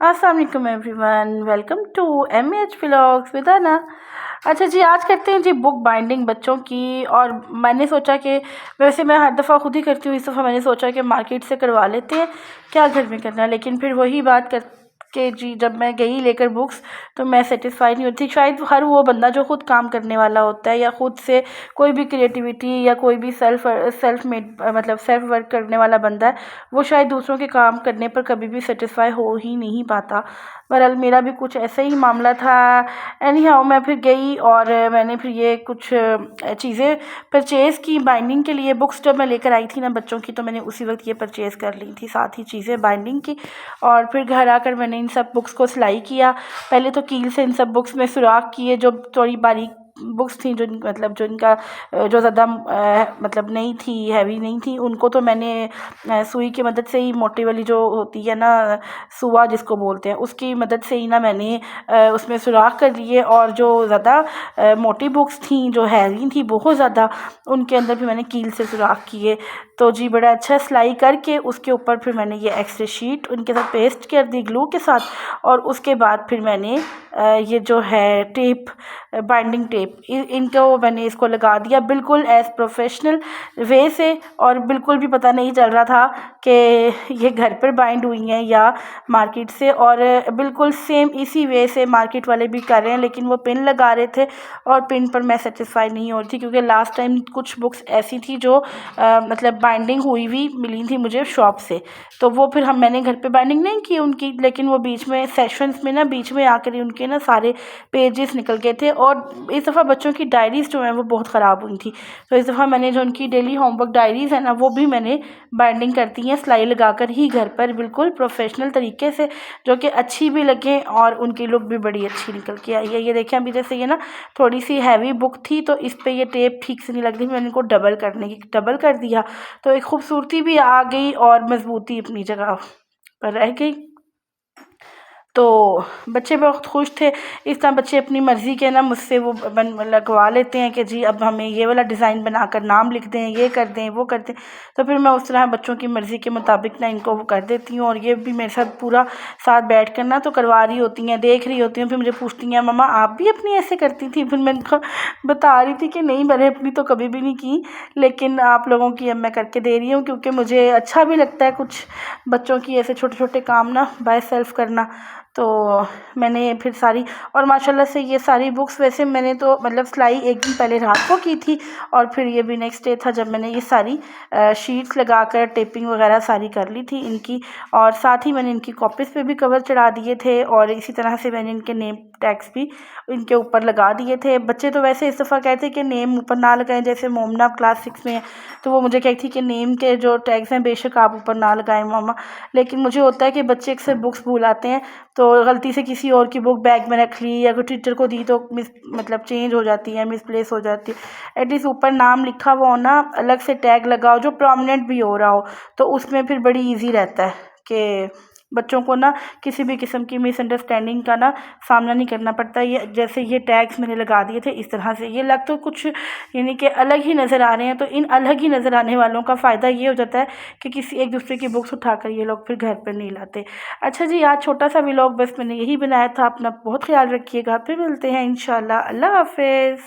अस्सलाम वालेकुम everyone, welcome to MH vlogs with Ana. अच्छा जी, आज करते हैं जी बुक बाइंडिंग बच्चों की। और मैंने सोचा कि वैसे मैं हर दफ़ा खुद ही करती हूँ, इस दफ़ा मैंने सोचा कि मार्केट से करवा लेते हैं, क्या घर में करना है। लेकिन फिर वही बात कर के जी, जब मैं गई लेकर बुक्स तो मैं सेटिस्फाई नहीं होती। शायद हर वो बंदा जो खुद काम करने वाला होता है या खुद से कोई भी क्रिएटिविटी या कोई भी सेल्फ मेड मतलब सेल्फ वर्क करने वाला बंदा है, वो शायद दूसरों के काम करने पर कभी भी सेटिस्फाई हो ही नहीं पाता। बहरहाल मेरा भी कुछ ऐसा ही मामला था। एनी हाउ मैं फिर गई और मैंने फिर ये कुछ चीज़ें परचेज़ की बाइंडिंग के लिए। बुक्स जब मैं लेकर आई थी ना बच्चों की, तो मैंने उसी वक्त ये परचेज़ कर ली थी, साथ ही चीज़ें बाइंडिंग की। और फिर घर आकर मैंने इन सब बुक्स को सिलाई किया। पहले तो कील से इन सब बुक्स में सुराख किए, जो थोड़ी बारीक बुक्स थी, जो मतलब जो इनका जो ज़्यादा मतलब नहीं थी, हैवी नहीं थी, उनको तो मैंने सुई की मदद से ही, मोटी वाली जो होती है ना, सुआ जिसको बोलते हैं, उसकी मदद से ही ना मैंने उसमें सुराख कर लिए। और जो ज़्यादा मोटी बुक्स थी, जो हैवी थी बहुत ज़्यादा, उनके अंदर भी मैंने कील से सुराख किए। तो जी बड़ा अच्छा सिलाई करके उसके ऊपर फिर मैंने ये एक्स्ट्रा शीट उनके साथ पेस्ट कर दी ग्लू के साथ। और उसके बाद फिर मैंने ये जो है टेप, बाइंडिंग टेप, इनको मैंने इसको लगा दिया बिल्कुल एज़ प्रोफेशनल वे से। और बिल्कुल भी पता नहीं चल रहा था कि ये घर पर बाइंड हुई हैं या मार्केट से। और बिल्कुल सेम इसी वे से मार्केट वाले भी कर रहे हैं, लेकिन वो पिन लगा रहे थे और पिन पर मैं सेटिस्फाई नहीं हो रही थी, क्योंकि लास्ट टाइम कुछ बुक्स ऐसी थी जो मतलब बाइंडिंग हुई हुई मिली थी मुझे शॉप से। तो वो फिर मैंने घर पे बाइंडिंग नहीं की उनकी, लेकिन वो बीच में सेशंस में ना, बीच में आकर उनके ना सारे पेजेस निकल गए थे। और इस दफ़ा बच्चों की डायरीज़ जो हैं वो बहुत ख़राब हुई थी। तो इस दफ़ा मैंने जो उनकी डेली होमवर्क डायरीज़ है ना, वो भी मैंने बाइंडिंग करती हैं सिलाई लगाकर ही घर पर, बिल्कुल प्रोफेशनल तरीके से, जो कि अच्छी भी लगें और उनकी लुक भी बड़ी अच्छी निकल के आई है। ये देखें, अभी जैसे ये ना थोड़ी सी हैवी बुक थी, तो इस पे ये टेप ठीक से नहीं लग रही, मैंने इनको डबल कर दिया, तो एक खूबसूरती भी आ गई और मजबूती अपनी जगह पर रह गई। तो बच्चे बहुत खुश थे। इस तरह बच्चे अपनी मर्ज़ी के ना मुझसे वो लगवा लेते हैं कि जी अब हमें ये वाला डिज़ाइन बनाकर नाम लिख दें, ये कर दें, वो कर दें। तो फिर मैं उस तरह बच्चों की मर्ज़ी के मुताबिक ना इनको वो कर देती हूँ। और ये भी मेरे साथ पूरा साथ बैठ कर ना तो करवा रही होती हैं, देख रही होती हैं। फिर मुझे पूछती हैं, मम्मा आप भी अपनी ऐसे करती थी? फिर मैं इनको बता रही थी कि नहीं, मैंने अपनी तो कभी भी नहीं की, लेकिन आप लोगों की अब मैं करके दे रही हूँ, क्योंकि मुझे अच्छा भी लगता है कुछ बच्चों की ऐसे छोटे छोटे काम ना बाय सेल्फ करना। तो मैंने फिर सारी, और माशाल्लाह से ये सारी बुक्स वैसे मैंने तो मतलब सिलाई एक दिन पहले रात को की थी, और फिर ये भी नेक्स्ट डे था जब मैंने ये सारी शीट्स लगाकर टेपिंग वगैरह सारी कर ली थी इनकी। और साथ ही मैंने इनकी कॉपीज़ पे भी कवर चढ़ा दिए थे, और इसी तरह से मैंने इनके नेम टैग्स भी इनके ऊपर लगा दिए थे। बच्चे तो वैसे इस दफ़ा कहते कि नेम ऊपर ना लगाएं, जैसे मोमना क्लास 6 में है, तो वो मुझे कहती कि नेम के जो टैग्स हैं बेशक आप ऊपर ना लगाएं मामा। लेकिन मुझे होता है कि बच्चे अक्सर बुक्स भूल आते हैं, तो गलती से किसी और की बुक बैग में रख ली या कोई टीचर को दी तो मतलब चेंज हो जाती है, मिसप्लेस हो जाती है। एटलीस्ट ऊपर नाम लिखा हुआ हो ना, अलग से टैग लगाओ जो प्रोमिनेंट भी हो रहा हो, तो उसमें फिर बड़ी इजी रहता है कि बच्चों को ना किसी भी किस्म की मिसअंडरस्टैंडिंग का ना सामना नहीं करना पड़ता। ये जैसे ये टैग्स मैंने लगा दिए थे इस तरह से, ये लग तो कुछ यानी कि अलग ही नज़र आ रहे हैं, तो इन अलग ही नज़र आने वालों का फ़ायदा ये हो जाता है कि किसी एक दूसरे की बुक्स उठाकर ये लोग फिर घर पर नहीं लाते। अच्छा जी, आज छोटा सा व्लॉग बस मैंने यही बनाया था। अपना बहुत ख्याल रखिएगा, फिर मिलते हैं इंशाल्लाह। अल्लाह हाफ़िज़।